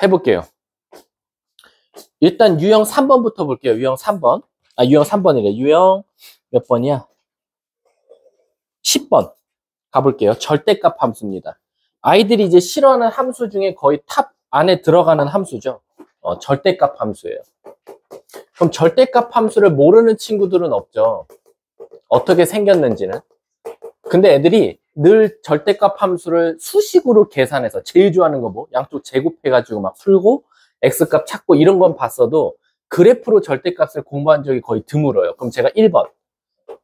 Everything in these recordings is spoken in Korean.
해볼게요. 일단 유형 3번부터 볼게요. 유형 3번. 유형 3번이래. 유형 몇 번이야? 10번. 가볼게요. 절대값 함수입니다. 아이들이 이제 싫어하는 함수 중에 거의 탑 안에 들어가는 함수죠. 절대값 함수예요. 그럼 절대값 함수를 모르는 친구들은 없죠. 어떻게 생겼는지는. 근데 애들이 늘 절대값 함수를 수식으로 계산해서 제일 좋아하는 거 뭐? 양쪽 제곱해가지고 막 풀고 x값 찾고 이런 건 봤어도 그래프로 절대값을 공부한 적이 거의 드물어요. 그럼 제가 1번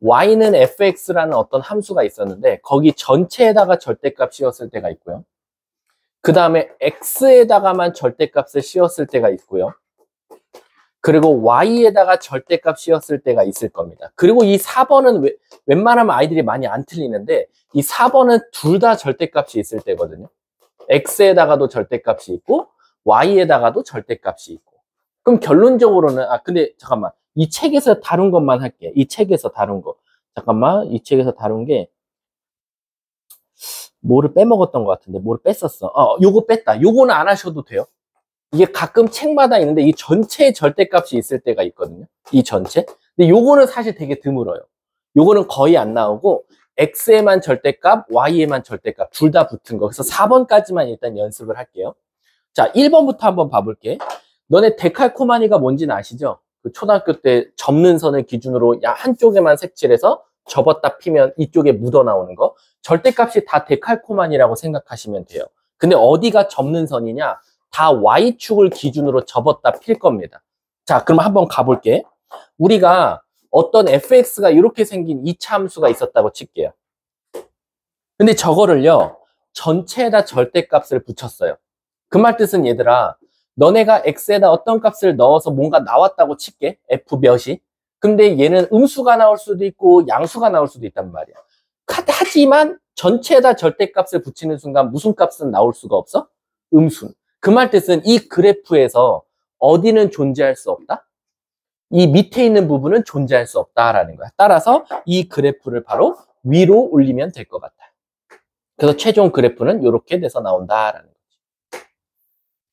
y는 fx라는 어떤 함수가 있었는데 거기 전체에다가 절대값 씌웠을 때가 있고요. 그 다음에 x에다가만 절대값을 씌웠을 때가 있고요. 그리고 y에다가 절대값 씌웠을 때가 있을 겁니다. 그리고 이 4번은 웬만하면 아이들이 많이 안 틀리는데 이 4번은 둘 다 절대값이 있을 때거든요. x에다가도 절대값이 있고 y에다가도 절대값이 있고. 그럼 결론적으로는 근데 잠깐만. 이 책에서 다룬 것만 할게. 이 책에서 다룬 거. 잠깐만. 이 책에서 다룬 게 뭐를 빼먹었던 것 같은데 뭐를 뺐었어. 요거 뺐다. 요거는 안 하셔도 돼요. 이게 가끔 책마다 있는데 이 전체에 절대값이 있을 때가 있거든요. 이 전체. 근데 요거는 사실 되게 드물어요. 요거는 거의 안 나오고 x에만 절대값, y에만 절대값 둘 다 붙은 거. 그래서 4번까지만 일단 연습을 할게요. 자, 1번부터 한번 봐볼게. 너네 데칼코마니가 뭔지는 아시죠? 그 초등학교 때 접는 선을 기준으로 한쪽에만 색칠해서 접었다 피면 이쪽에 묻어 나오는 거. 절대값이 다 데칼코마니라고 생각하시면 돼요. 근데 어디가 접는 선이냐? 다 y축을 기준으로 접었다 필 겁니다. 자, 그럼 한번 가볼게. 우리가 어떤 fx가 이렇게 생긴 2차 함수가 있었다고 칠게요. 근데 저거를요, 전체에다 절대값을 붙였어요. 그 말 뜻은 얘들아, 너네가 x에다 어떤 값을 넣어서 뭔가 나왔다고 칠게. f 몇이. 근데 얘는 음수가 나올 수도 있고 양수가 나올 수도 있단 말이야. 하지만 전체에다 절대값을 붙이는 순간 무슨 값은 나올 수가 없어? 음수. 그 말 뜻은 이 그래프에서 어디는 존재할 수 없다? 이 밑에 있는 부분은 존재할 수 없다라는 거야. 따라서 이 그래프를 바로 위로 올리면 될 것 같아요. 그래서 최종 그래프는 이렇게 돼서 나온다라는 거지.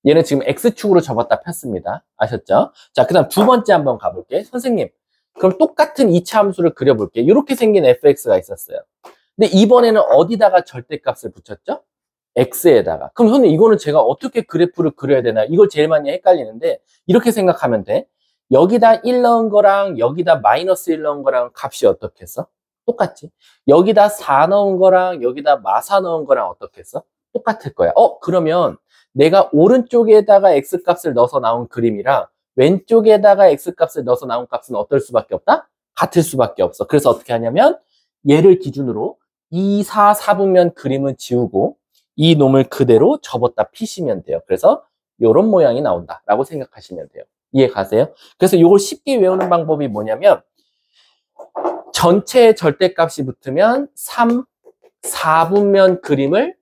얘는 지금 x축으로 접었다 폈습니다. 아셨죠? 자, 그 다음 두 번째 한번 가볼게. 선생님, 그럼 똑같은 2차 함수를 그려볼게. 이렇게 생긴 fx가 있었어요. 근데 이번에는 어디다가 절대값을 붙였죠? x에다가. 그럼 선생님, 이거는 제가 어떻게 그래프를 그려야 되나? 이걸 제일 많이 헷갈리는데 이렇게 생각하면 돼. 여기다 1 넣은 거랑 여기다 마이너스 1 넣은 거랑 값이 어떻게 했어? 똑같지. 여기다 4 넣은 거랑 여기다 마사 넣은 거랑 어떻게 했어? 똑같을 거야. 그러면 내가 오른쪽에다가 x값을 넣어서 나온 그림이랑 왼쪽에다가 x값을 넣어서 나온 값은 어떨 수밖에 없다? 같을 수밖에 없어. 그래서 어떻게 하냐면 얘를 기준으로 2, 4, 4분면 그림은 지우고 이 놈을 그대로 접었다 피시면 돼요. 그래서 이런 모양이 나온다라고 생각하시면 돼요. 이해 가세요? 그래서 이걸 쉽게 외우는 방법이 뭐냐면 전체의 절대값이 붙으면 3, 4분면 그림을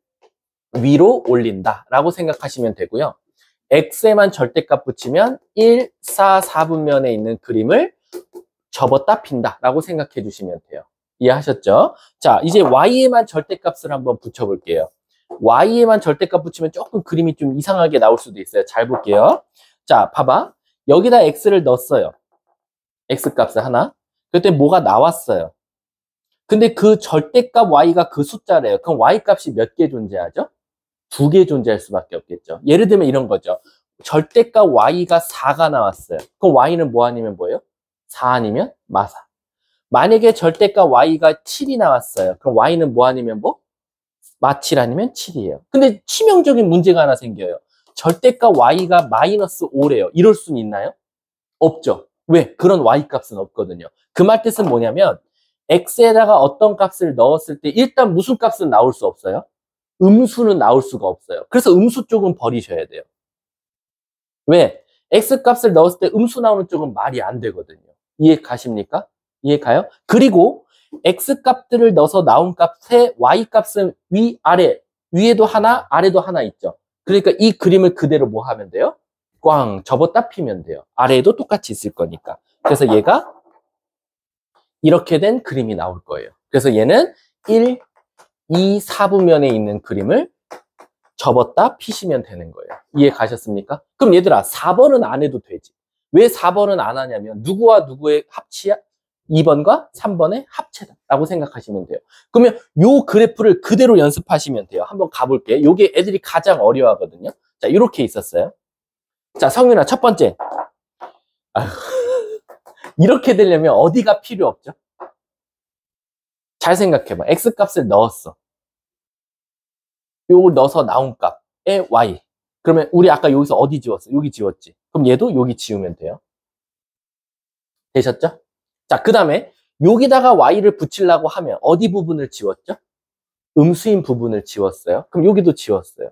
위로 올린다라고 생각하시면 되고요. x에만 절대값 붙이면 1, 4, 4분면에 있는 그림을 접었다 핀다라고 생각해 주시면 돼요. 이해하셨죠? 자, 이제 y에만 절대값을 한번 붙여볼게요. y에만 절대값 붙이면 조금 그림이 좀 이상하게 나올 수도 있어요. 잘 볼게요. 자, 봐봐. 여기다 x를 넣었어요. x값을 하나. 그때 뭐가 나왔어요. 근데 그 절대값 y가 그 숫자래요. 그럼 y값이 몇 개 존재하죠? 2개 존재할 수밖에 없겠죠. 예를 들면 이런 거죠. 절대값 y가 4가 나왔어요. 그럼 y는 뭐 아니면 뭐예요? 4 아니면 마사. 만약에 절대값 y가 7이 나왔어요. 그럼 y는 뭐 아니면 뭐? 마7 아니면 7이에요. 근데 치명적인 문제가 하나 생겨요. 절대값 y가 마이너스 5래요. 이럴 수는 있나요? 없죠. 왜? 그런 y값은 없거든요. 그 말 뜻은 뭐냐면 x에다가 어떤 값을 넣었을 때 일단 무슨 값은 나올 수 없어요? 음수는 나올 수가 없어요. 그래서 음수 쪽은 버리셔야 돼요. 왜? x값을 넣었을 때 음수 나오는 쪽은 말이 안 되거든요. 이해 가십니까? 이해 가요? 그리고 x값들을 넣어서 나온 값의 y값은 위, 아래, 위에도 하나, 아래도 하나 있죠. 그러니까 이 그림을 그대로 뭐 하면 돼요? 꽝 접었다 피면 돼요. 아래에도 똑같이 있을 거니까. 그래서 얘가 이렇게 된 그림이 나올 거예요. 그래서 얘는 1, 2, 4분면에 있는 그림을 접었다 피시면 되는 거예요. 이해 가셨습니까? 그럼 얘들아 4번은 안 해도 되지. 왜 4번은 안 하냐면 누구와 누구의 합치야? 2번과 3번의 합체다 라고 생각하시면 돼요. 그러면 요 그래프를 그대로 연습하시면 돼요. 한번 가볼게. 요게 애들이 가장 어려워하거든요. 자, 이렇게 있었어요. 자, 성윤아 첫 번째. 아휴, 이렇게 되려면 어디가 필요 없죠? 잘 생각해봐. X값을 넣었어. 요걸 넣어서 나온 값에 Y. 그러면 우리 아까 여기서 어디 지웠어? 여기 지웠지. 그럼 얘도 여기 지우면 돼요. 되셨죠? 자, 그 다음에 여기다가 Y를 붙이려고 하면 어디 부분을 지웠죠? 음수인 부분을 지웠어요. 그럼 여기도 지웠어요.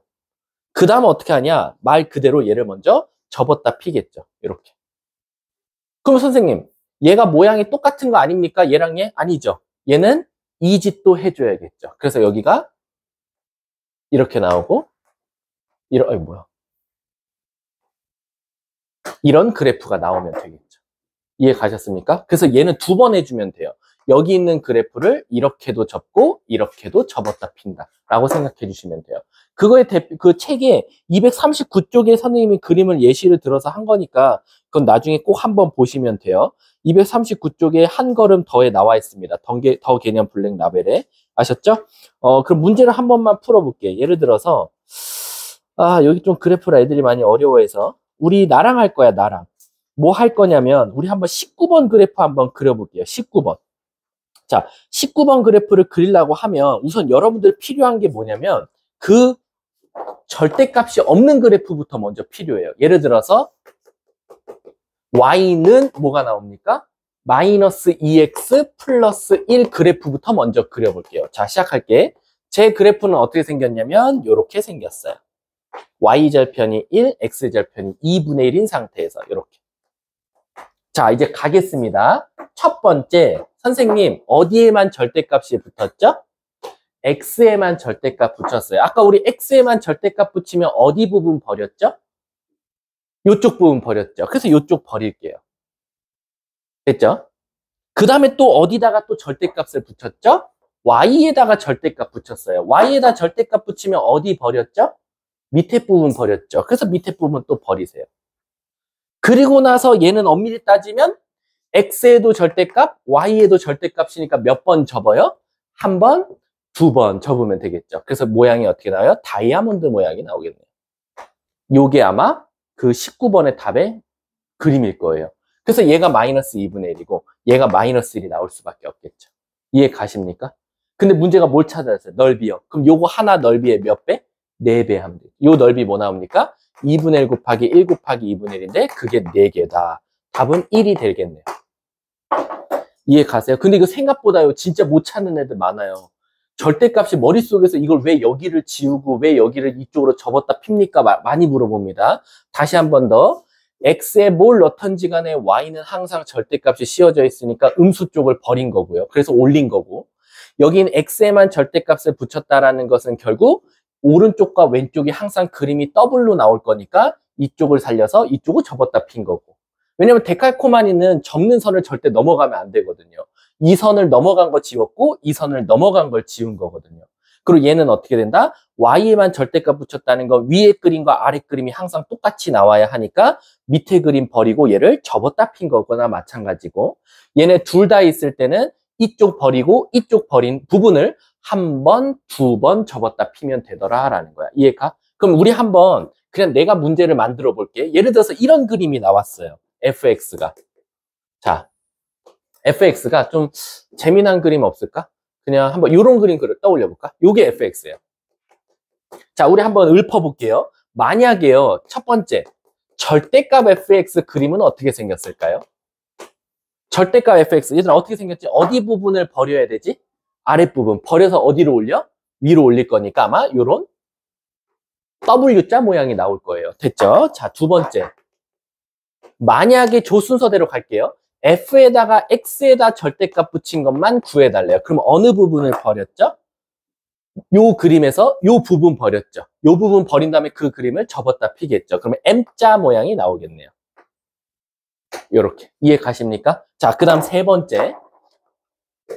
그 다음에 어떻게 하냐? 말 그대로 얘를 먼저 접었다 피겠죠. 이렇게. 그럼 선생님, 얘가 모양이 똑같은 거 아닙니까? 얘랑 얘? 아니죠. 얘는 이 짓도 해줘야겠죠. 그래서 여기가 이렇게 나오고, 이런 그래프가 나오면 되겠죠. 이해 가셨습니까? 그래서 얘는 2번 해주면 돼요. 여기 있는 그래프를 이렇게도 접고 이렇게도 접었다 핀다 라고 생각해 주시면 돼요. 그 책에 239쪽에 선생님이 그림을 예시를 들어서 한 거니까 그건 나중에 꼭 한번 보시면 돼요. 239쪽에 한 걸음 더에 나와 있습니다. 더 개념 블랙 라벨에. 아셨죠? 그럼 문제를 한 번만 풀어볼게요. 예를 들어서 여기 좀 그래프라 애들이 많이 어려워해서 우리 나랑 할 거야, 나랑. 뭐 할 거냐면 우리 한번 19번 그래프 한번 그려볼게요. 19번. 자, 19번 그래프를 그리려고 하면 우선 여러분들 필요한 게 뭐냐면 그 절대값이 없는 그래프부터 먼저 필요해요. 예를 들어서 y는 뭐가 나옵니까? 마이너스 2x 플러스 1 그래프부터 먼저 그려볼게요. 자, 시작할게. 제 그래프는 어떻게 생겼냐면 이렇게 생겼어요. y절편이 1, x절편이 2분의 1인 상태에서 이렇게. 자, 이제 가겠습니다. 첫 번째, 선생님, 어디에만 절대값이 붙었죠? x에만 절대값 붙였어요. 아까 우리 x에만 절대값 붙이면 어디 부분 버렸죠? 이쪽 부분 버렸죠. 그래서 이쪽 버릴게요. 됐죠? 그 다음에 또 어디다가 또 절대값을 붙였죠? y에다가 절대값 붙였어요. y에다 절대값 붙이면 어디 버렸죠? 밑에 부분 버렸죠. 그래서 밑에 부분 또 버리세요. 그리고 나서 얘는 엄밀히 따지면 x에도 절대값, y에도 절대값이니까 몇 번 접어요? 한 번, 2번 접으면 되겠죠. 그래서 모양이 어떻게 나와요? 다이아몬드 모양이 나오겠네요. 요게 아마 그 19번의 답의 그림일 거예요. 그래서 얘가 마이너스 2분의 1이고 얘가 마이너스 1이 나올 수밖에 없겠죠. 이해 가십니까? 근데 문제가 뭘 찾아냈어요? 넓이요. 그럼 요거 하나 넓이의 몇 배? 4배 하면 돼요. 요 넓이 뭐 나옵니까? 2분의 1 곱하기 1 곱하기 2분의 1인데 그게 4개다. 답은 1이 되겠네요. 이해 가세요? 근데 이거 생각보다요 진짜 못 찾는 애들 많아요. 절대값이 머릿속에서 이걸 왜 여기를 지우고 왜 여기를 이쪽으로 접었다 핍니까? 많이 물어봅니다. 다시 한 번 더. x에 뭘 넣던지 간에 y는 항상 절대값이 씌워져 있으니까 음수 쪽을 버린 거고요. 그래서 올린 거고. 여긴 x에만 절대값을 붙였다라는 것은 결국 오른쪽과 왼쪽이 항상 그림이 더블로 나올 거니까 이쪽을 살려서 이쪽을 접었다 핀 거고. 왜냐면 데칼코마니는 접는 선을 절대 넘어가면 안 되거든요. 이 선을 넘어간 거 지웠고 이 선을 넘어간 걸 지운 거거든요. 그리고 얘는 어떻게 된다? y에만 절대값 붙였다는 건 위에 그림과 아래 그림이 항상 똑같이 나와야 하니까 밑에 그림 버리고 얘를 접었다 핀 거거나 마찬가지고, 얘네 둘 다 있을 때는 이쪽 버리고 이쪽 버린 부분을 한 번, 2번 접었다 피면 되더라라는 거야. 이해가? 그럼 우리 한번 그냥 내가 문제를 만들어 볼게. 예를 들어서 이런 그림이 나왔어요. fx가. 자, fx가 좀 재미난 그림 없을까? 그냥 한번 이런 그림 떠올려 볼까? 요게 fx예요. 자, 우리 한번 읊어볼게요. 만약에요, 첫 번째 절대값 fx 그림은 어떻게 생겼을까요? 절대값 fx, 얘들아 어떻게 생겼지? 어디 부분을 버려야 되지? 아랫부분 버려서 어디로 올려? 위로 올릴 거니까 아마 요런 W자 모양이 나올 거예요. 됐죠? 자, 두 번째, 만약에 조 순서대로 갈게요. f에다가 x에다 절대값 붙인 것만 구해달래요. 그럼 어느 부분을 버렸죠? 요 그림에서 요 부분 버렸죠. 요 부분 버린 다음에 그 그림을 접었다 피겠죠. 그러면 M자 모양이 나오겠네요. 요렇게. 이해 가십니까? 자, 그 다음 세 번째.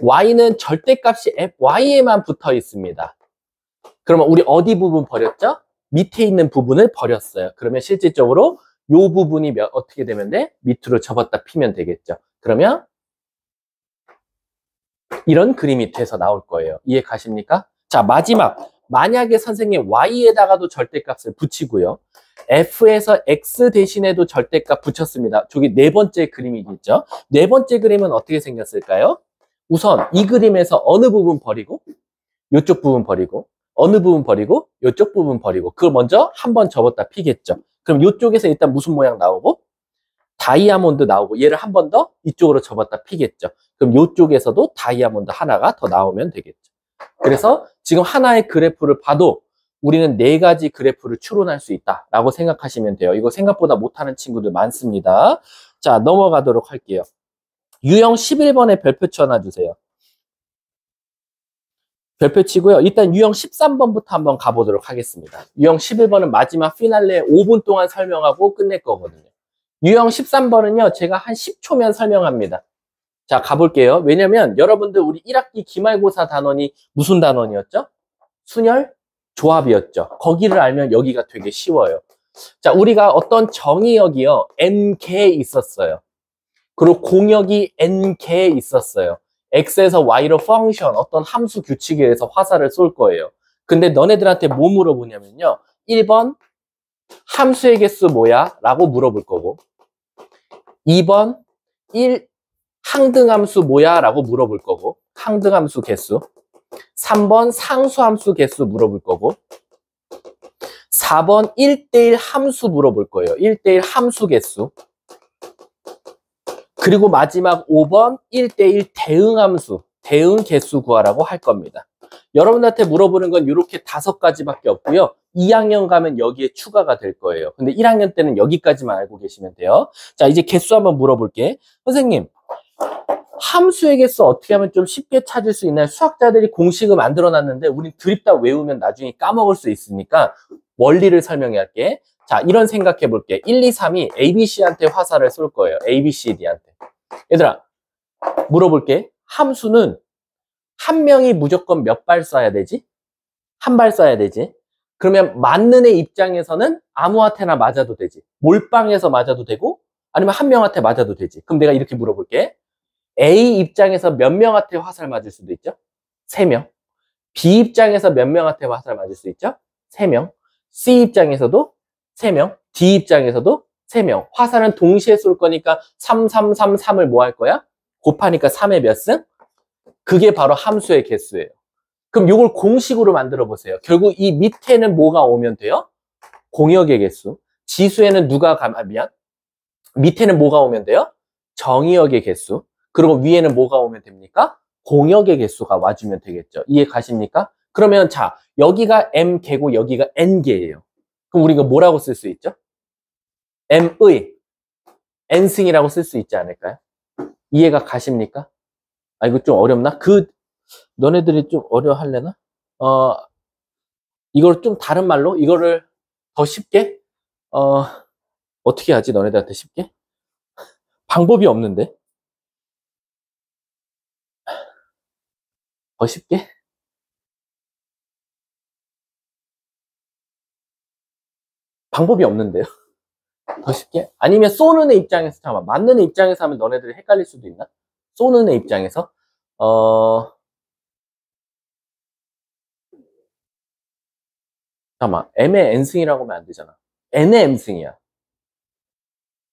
y는 절대값이 y에만 붙어 있습니다. 그러면 우리 어디 부분 버렸죠? 밑에 있는 부분을 버렸어요. 그러면 실질적으로 요 부분이 어떻게 되면 돼? 밑으로 접었다 피면 되겠죠. 그러면 이런 그림이 돼서 나올 거예요. 이해 가십니까? 자, 마지막. 만약에 선생님 y에다가도 절대값을 붙이고요. f에서 x 대신에도 절대값 붙였습니다. 저기 네 번째 그림이겠죠. 네 번째 그림은 어떻게 생겼을까요? 우선 이 그림에서 어느 부분 버리고 이쪽 부분 버리고 어느 부분 버리고 이쪽 부분 버리고 그걸 먼저 한번 접었다 피겠죠. 그럼 이쪽에서 일단 무슨 모양 나오고 다이아몬드 나오고 얘를 한 번 더 이쪽으로 접었다 피겠죠. 그럼 이쪽에서도 다이아몬드 하나가 더 나오면 되겠죠. 그래서 지금 하나의 그래프를 봐도 우리는 네 가지 그래프를 추론할 수 있다라고 생각하시면 돼요. 이거 생각보다 못하는 친구들 많습니다. 자, 넘어가도록 할게요. 유형 11번에 별표 쳐놔주세요. 별표 치고요. 일단 유형 13번부터 한번 가보도록 하겠습니다. 유형 11번은 마지막 피날레 5분 동안 설명하고 끝낼 거거든요. 유형 13번은요. 제가 한 10초면 설명합니다. 자, 가볼게요. 왜냐면 여러분들 우리 1학기 기말고사 단원이 무슨 단원이었죠? 순열 조합이었죠. 거기를 알면 여기가 되게 쉬워요. 자, 우리가 어떤 정의역이요. n개 있었어요. 그리고 공역이 n개 있었어요. x에서 y로 펑션, 어떤 함수 규칙에 의해서 화살을 쏠 거예요. 근데 너네들한테 뭐 물어보냐면요. 1번 함수의 개수 뭐야? 라고 물어볼 거고 2번 항등함수 뭐야? 라고 물어볼 거고 항등함수 개수 3번 상수함수 개수 물어볼 거고 4번 1대1 함수 물어볼 거예요. 1대1 함수 개수 그리고 마지막 5번 1대1 대응함수, 대응 개수 구하라고 할 겁니다. 여러분한테 물어보는 건 이렇게 5가지밖에 없고요. 2학년 가면 여기에 추가가 될 거예요. 근데 1학년 때는 여기까지만 알고 계시면 돼요. 자, 이제 개수 한번 물어볼게. 선생님, 함수의 개수 어떻게 하면 좀 쉽게 찾을 수 있나요? 수학자들이 공식을 만들어놨는데 우린 드립다 외우면 나중에 까먹을 수 있으니까 원리를 설명해 할게. 자, 이런 생각해 볼게. 1, 2, 3이 ABC한테 화살을 쏠 거예요. ABCD한테. 얘들아, 물어볼게. 함수는 한 명이 무조건 몇 발 쏴야 되지? 한 발 쏴야 되지. 그러면 맞는 애 입장에서는 아무한테나 맞아도 되지. 몰빵해서 맞아도 되고 아니면 한 명한테 맞아도 되지. 그럼 내가 이렇게 물어볼게. A 입장에서 몇 명한테 화살 맞을 수도 있죠? 3명. B 입장에서 몇 명한테 화살 맞을 수 있죠? 3명. C 입장에서도 3명. D 입장에서도 3명. 화살은 동시에 쏠 거니까 3, 3, 3, 3을 뭐 할 거야? 곱하니까 3의 몇 승? 그게 바로 함수의 개수예요. 그럼 이걸 공식으로 만들어 보세요. 결국 이 밑에는 뭐가 오면 돼요? 공역의 개수. 지수에는 누가 미안. 밑에는 뭐가 오면 돼요? 정의역의 개수. 그리고 위에는 뭐가 오면 됩니까? 공역의 개수가 와주면 되겠죠. 이해 가십니까? 그러면 자, 여기가 m개고 여기가 n개예요. 그럼 우리가 뭐라고 쓸 수 있죠? m의 n승이라고 쓸 수 있지 않을까요? 이해가 가십니까? 아, 이거 좀 어렵나? 너네들이 좀 어려워할래나? 이걸 좀 다른 말로? 이거를 더 쉽게? 어떻게 하지? 너네들한테 쉽게? 방법이 없는데? 더 쉽게? 방법이 없는데요? 더 쉽게? 아니면 쏘는 애 입장에서, 잠깐만, 맞는 애 입장에서 하면 너네들이 헷갈릴 수도 있나? 쏘는 애 입장에서? 잠깐만, m의 n승이라고 하면 안 되잖아. n의 m승이야.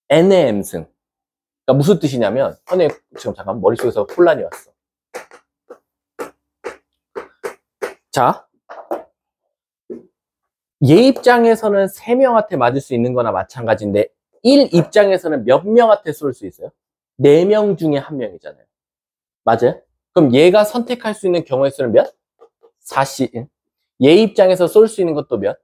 n의 m승. 그러니까 무슨 뜻이냐면, 선생님, 지금 잠깐 머릿속에서 혼란이 왔어. 자, 얘 입장에서는 3명한테 맞을 수 있는 거나 마찬가지인데 1 입장에서는 몇 명한테 쏠 수 있어요? 4명 중에 1명이잖아요. 맞아요? 그럼 얘가 선택할 수 있는 경우의 수는 몇? 4C1. 얘 입장에서 쏠 수 있는 것도 몇?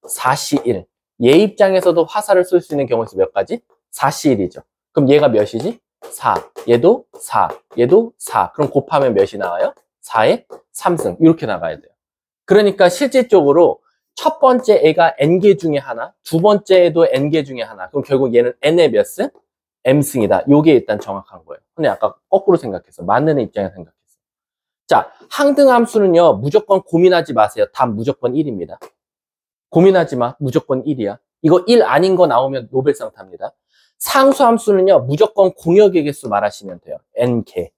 4C1. 얘 입장에서도 화살을 쏠 수 있는 경우의 수 몇 가지? 4C1이죠. 그럼 얘가 몇이지? 4. 얘도 4. 얘도 4. 그럼 곱하면 몇이 나와요? 4의 3승. 이렇게 나가야 돼요. 그러니까 실질적으로 첫 번째 애가 n개 중에 하나, 두 번째 애도 n개 중에 하나. 그럼 결국 얘는 n의 몇 승? m승이다. 요게 일단 정확한 거예요. 근데 아까 거꾸로 생각했어. 맞는 애 입장에서 생각했어. 자, 항등함수는요, 무조건 고민하지 마세요. 답 무조건 1입니다. 고민하지 마. 무조건 1이야. 이거 1 아닌 거 나오면 노벨상 탑니다. 상수함수는요, 무조건 공역의 개수 말하시면 돼요. n개.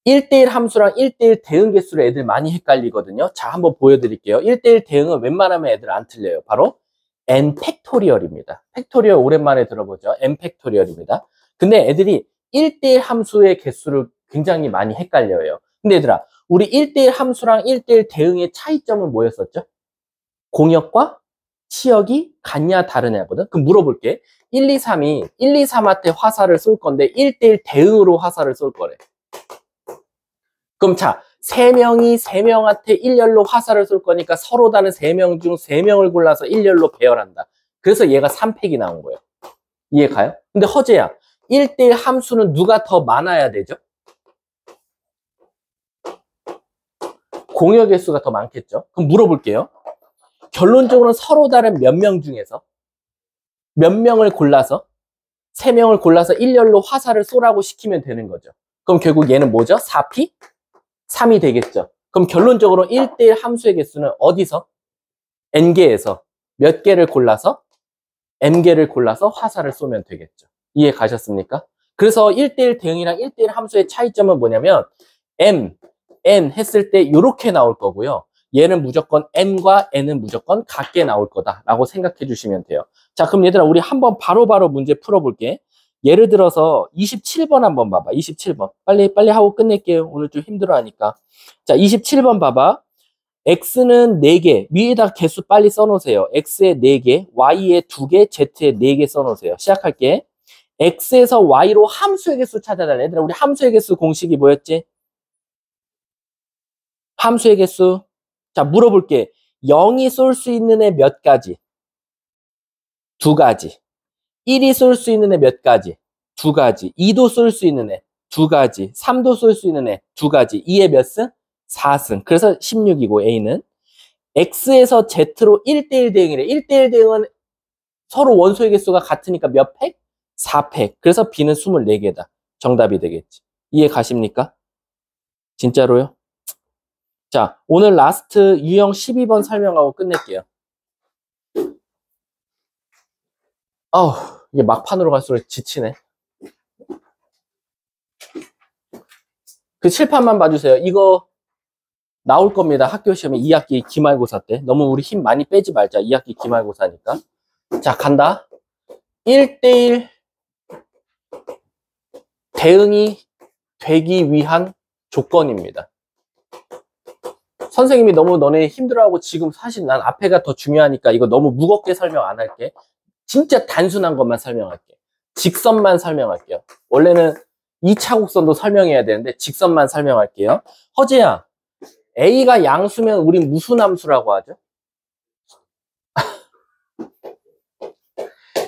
1대1 함수랑 1대1 대응 개수를 애들 많이 헷갈리거든요. 자, 한번 보여드릴게요. 1대1 대응은 웬만하면 애들 안 틀려요. 바로 n 팩토리얼입니다. 팩토리얼 오랜만에 들어보죠. n 팩토리얼입니다. 근데 애들이 1대1 함수의 개수를 굉장히 많이 헷갈려요. 근데 얘들아, 우리 1대1 함수랑 1대1 대응의 차이점은 뭐였었죠? 공역과 치역이 같냐 다르냐거든. 그럼 물어볼게. 1, 2, 3이 1, 2, 3한테 화살을 쏠 건데 1대1 대응으로 화살을 쏠 거래. 그럼 자, 3명이 3명한테 일렬로 화살을 쏠 거니까 서로 다른 3명 중 3명을 골라서 일렬로 배열한다. 그래서 얘가 3팩이 나온 거예요. 이해 가요? 근데 허재야, 1대1 함수는 누가 더 많아야 되죠? 공역의 수가 더 많겠죠? 그럼 물어볼게요. 결론적으로는 서로 다른 몇 명 중에서 몇 명을 골라서 3명을 골라서 일렬로 화살을 쏘라고 시키면 되는 거죠. 그럼 결국 얘는 뭐죠? 4p? 3이 되겠죠. 그럼 결론적으로 1대1 함수의 개수는 어디서? n개에서 몇 개를 골라서? n개를 골라서 화살을 쏘면 되겠죠. 이해 가셨습니까? 그래서 1대1 대응이랑 1대1 함수의 차이점은 뭐냐면 n 했을 때 이렇게 나올 거고요. 얘는 무조건 n과 n은 무조건 같게 나올 거다라고 생각해 주시면 돼요. 자, 그럼 얘들아, 우리 한번 바로바로 문제 풀어볼게. 예를 들어서 27번 한번 봐봐. 27번. 빨리 하고 끝낼게요. 오늘 좀 힘들어하니까. 자, 27번 봐봐. x는 4개. 위에다 개수 빨리 써놓으세요. x에 4개, y에 2개, z에 4개 써놓으세요. 시작할게. x에서 y로 함수의 개수 찾아달라. 얘들아, 우리 함수의 개수 공식이 뭐였지? 함수의 개수. 자, 물어볼게. 0이 쏠 수 있는 애 몇 가지? 2가지. 1이 쏠 수 있는 애 몇 가지? 2가지. 2도 쏠 수 있는 애 2가지. 3도 쏠 수 있는 애 2가지. 2의 몇 승? 4승. 그래서 16이고 A는 X에서 Z로 1대1 대응이래. 1대1 대응은 서로 원소의 개수가 같으니까 몇 팩? 4팩. 그래서 B는 24개다. 정답이 되겠지. 이해 가십니까? 진짜로요? 자, 오늘 라스트 유형 12번 설명하고 끝낼게요. 아우, 이게 막판으로 갈수록 지치네. 그 칠판만 봐주세요. 이거 나올 겁니다. 학교 시험에 2학기 기말고사 때. 너무 우리 힘 많이 빼지 말자. 2학기 기말고사니까. 자, 간다. 1대1 대응이 되기 위한 조건입니다. 선생님이 너무 너네 힘들어하고 지금 사실 난 앞에가 더 중요하니까 이거 너무 무겁게 설명 안 할게. 진짜 단순한 것만 설명할게. 직선만 설명할게요. 원래는 2차 곡선도 설명해야 되는데 직선만 설명할게요. 허재야, A가 양수면 우린 무슨 함수라고 하죠?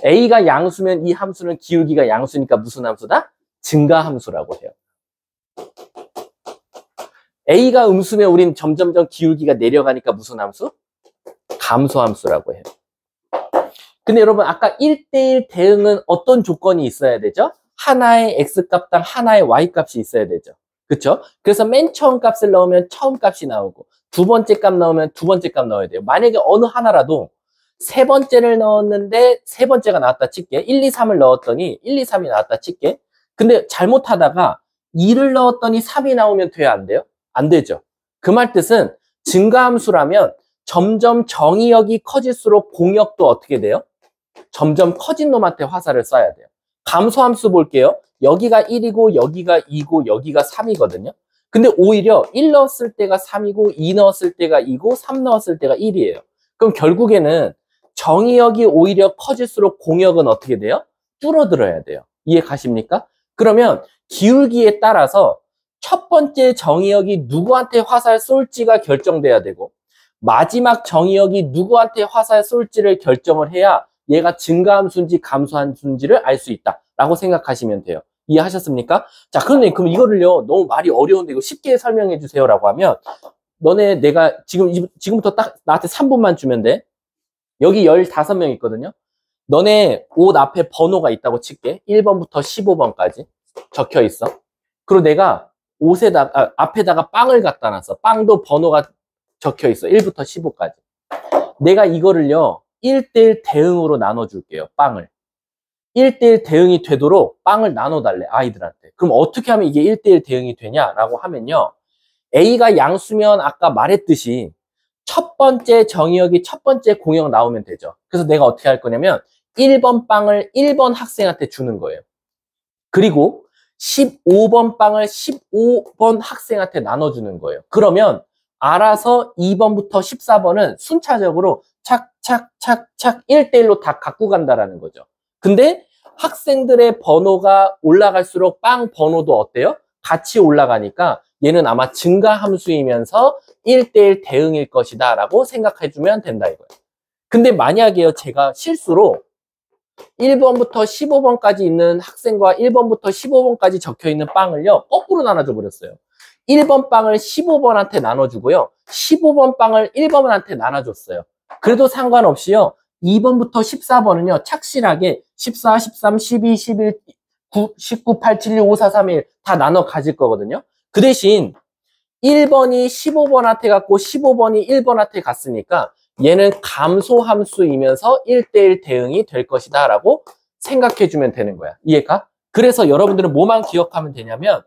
A가 양수면 이 함수는 기울기가 양수니까 무슨 함수다? 증가함수라고 해요. A가 음수면 우린 점점점 기울기가 내려가니까 무슨 함수? 감소함수라고 해요. 근데 여러분, 아까 1대1 대응은 어떤 조건이 있어야 되죠? 하나의 x값당 하나의 y값이 있어야 되죠. 그쵸? 그래서 맨 처음 값을 넣으면 처음 값이 나오고 두 번째 값 넣으면 두 번째 값 넣어야 돼요. 만약에 어느 하나라도 세 번째를 넣었는데 세 번째가 나왔다 칠게. 1, 2, 3을 넣었더니 1, 2, 3이 나왔다 칠게. 근데 잘못하다가 2를 넣었더니 3이 나오면 돼요, 안 돼요? 안 되죠. 그 말 뜻은 증가함수라면 점점 정의역이 커질수록 공역도 어떻게 돼요? 점점 커진 놈한테 화살을 쏴야 돼요. 감소함수 볼게요. 여기가 1이고 여기가 2고 여기가 3이거든요. 근데 오히려 1 넣었을 때가 3이고 2 넣었을 때가 2고 3 넣었을 때가 1이에요. 그럼 결국에는 정의역이 오히려 커질수록 공역은 어떻게 돼요? 줄어들어야 돼요. 이해 가십니까? 그러면 기울기에 따라서 첫 번째 정의역이 누구한테 화살 쏠지가 결정돼야 되고 마지막 정의역이 누구한테 화살 쏠지를 결정을 해야 얘가 증가함수인지 감소함수인지를 알 수 있다라고 생각하시면 돼요. 이해하셨습니까? 자, 그런데 그럼 이거를요, 너무 말이 어려운데 이거 쉽게 설명해 주세요라고 하면 너네 내가 지금부터 딱 나한테 3분만 주면 돼. 여기 15명 있거든요. 너네 옷 앞에 번호가 있다고 칠게. 1번부터 15번까지 적혀 있어. 그리고 내가 앞에다가 빵을 갖다 놨어. 빵도 번호가 적혀 있어. 1부터 15까지. 내가 이거를요, 1대1 대응으로 나눠줄게요, 빵을. 1대1 대응이 되도록 빵을 나눠달래, 아이들한테. 그럼 어떻게 하면 이게 1대1 대응이 되냐라고 하면요, A가 양수면 아까 말했듯이 첫 번째 정의역이 첫 번째 공역 나오면 되죠. 그래서 내가 어떻게 할 거냐면 1번 빵을 1번 학생한테 주는 거예요. 그리고 15번 빵을 15번 학생한테 나눠주는 거예요. 그러면 알아서 2번부터 14번은 순차적으로 착착착착 1대1로 다 갖고 간다라는 거죠. 근데 학생들의 번호가 올라갈수록 빵 번호도 어때요? 같이 올라가니까 얘는 아마 증가 함수이면서 1대1 대응일 것이다 라고 생각해주면 된다 이거예요. 근데 만약에요, 제가 실수로 1번부터 15번까지 있는 학생과 1번부터 15번까지 적혀있는 빵을요, 거꾸로 나눠줘 버렸어요. 1번 빵을 15번한테 나눠주고요, 15번 빵을 1번한테 나눠줬어요. 그래도 상관없이요, 2번부터 14번은요, 착실하게 14, 13, 12, 11, 9, 19, 8, 7, 6, 5, 4, 3, 1 다 나눠 가질 거거든요. 그 대신 1번이 15번한테 갔고 15번이 1번한테 갔으니까 얘는 감소함수이면서 1대1 대응이 될 것이다 라고 생각해주면 되는 거야. 이해가? 그래서 여러분들은 뭐만 기억하면 되냐면,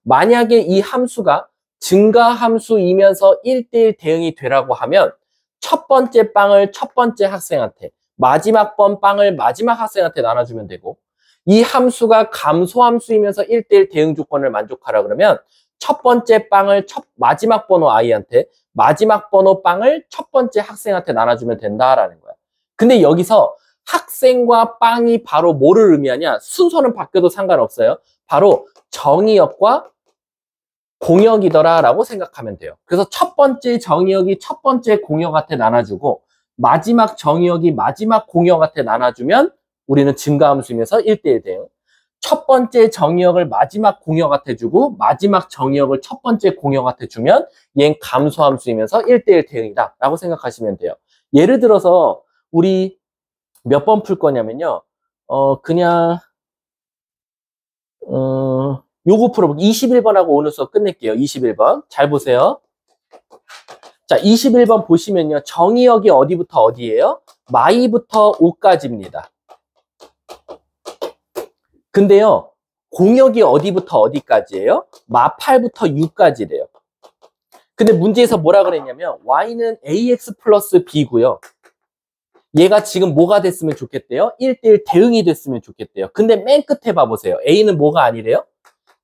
만약에 이 함수가 증가함수이면서 1대1 대응이 되라고 하면 첫 번째 빵을 첫 번째 학생한테, 마지막 번 빵을 마지막 학생한테 나눠주면 되고, 이 함수가 감소함수이면서 1대1 대응 조건을 만족하라 그러면 첫 번째 빵을 마지막 번호 아이한테, 마지막 번호 빵을 첫 번째 학생한테 나눠주면 된다라는 거야. 근데 여기서 학생과 빵이 바로 뭐를 의미하냐? 순서는 바뀌어도 상관없어요. 바로 정의역과 공역이더라 라고 생각하면 돼요. 그래서 첫 번째 정의역이 첫 번째 공역한테 나눠주고 마지막 정의역이 마지막 공역한테 나눠주면 우리는 증가함수이면서 1대1 대응. 첫 번째 정의역을 마지막 공역한테 주고 마지막 정의역을 첫 번째 공역한테 주면 얘는 감소함수이면서 1대1 대응이다 라고 생각하시면 돼요. 예를 들어서 우리 몇 번 풀 거냐면요, 요거 풀어볼게요. 21번하고 오늘 수업 끝낼게요. 21번 잘 보세요. 자, 21번 보시면요, 정의역이 어디부터 어디예요? 마이부터 5까지입니다. 근데요, 공역이 어디부터 어디까지예요? 마 8부터 6까지래요. 근데 문제에서 뭐라 그랬냐면 y는 ax 플러스 b고요. 얘가 지금 뭐가 됐으면 좋겠대요? 1대1 대응이 됐으면 좋겠대요. 근데 맨 끝에 봐보세요. a는 뭐가 아니래요?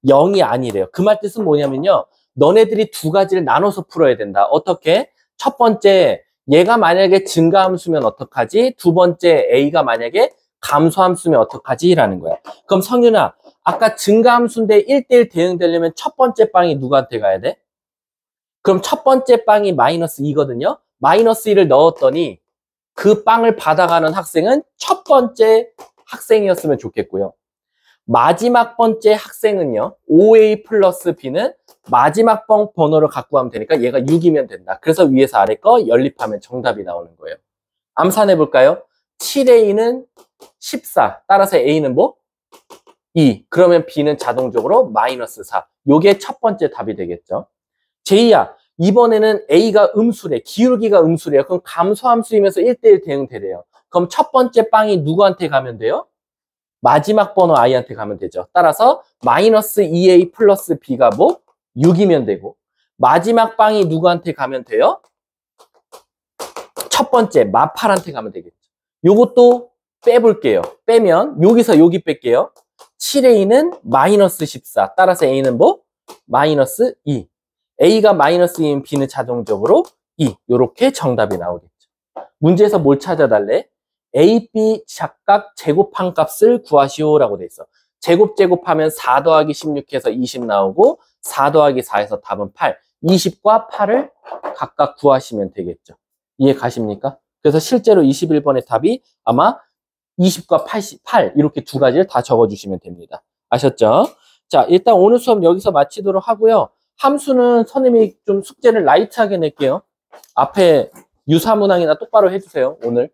0이 아니래요. 그 말 뜻은 뭐냐면요, 너네들이 두 가지를 나눠서 풀어야 된다. 어떻게? 첫 번째, 얘가 만약에 증가함수면 어떡하지? 두 번째, a가 만약에 감소함수면 어떡하지? 라는 거야. 그럼 성윤아, 아까 증가함수인데 1대1 대응되려면 첫 번째 빵이 누구한테 가야 돼? 그럼 첫 번째 빵이 마이너스 2거든요. 마이너스 2를 넣었더니 그 빵을 받아가는 학생은 첫 번째 학생이었으면 좋겠고요. 마지막 번째 학생은요, OA 플러스 B는 마지막 번 번호를 갖고 가면 되니까 얘가 6이면 된다. 그래서 위에서 아래 거 연립하면 정답이 나오는 거예요. 암산해 볼까요? 7A는 14. 따라서 A는 뭐? 2. 그러면 B는 자동적으로 마이너스 4. 요게 첫 번째 답이 되겠죠. 제이야, 이번에는 A가 음수래. 기울기가 음수래요. 그럼 감소함수이면서 1대1 대응되래요. 그럼 첫 번째 빵이 누구한테 가면 돼요? 마지막 번호 I한테 가면 되죠. 따라서 마이너스 2A 플러스 B가 뭐? 6이면 되고, 마지막 빵이 누구한테 가면 돼요? 첫 번째 마8한테 가면 되겠죠. 요것도 빼볼게요. 빼면 여기서 여기 뺄게요. 7A는 마이너스 14. 따라서 A는 뭐? 마이너스 2. A가 마이너스 2면 B는 자동적으로 2. 요렇게 정답이 나오겠죠. 문제에서 뭘 찾아달래? A, B 각각 제곱한 값을 구하시오라고 돼 있어. 제곱하면 4 더하기 16해서 20 나오고 4 더하기 4해서 답은 8. 20과 8을 각각 구하시면 되겠죠. 이해 가십니까? 그래서 실제로 21번의 답이 아마 20과 88 이렇게 두 가지를 다 적어주시면 됩니다. 아셨죠? 자, 일단 오늘 수업 여기서 마치도록 하고요. 함수는 선생님이 좀 숙제를 라이트하게 낼게요. 앞에 유사문항이나 똑바로 해주세요, 오늘.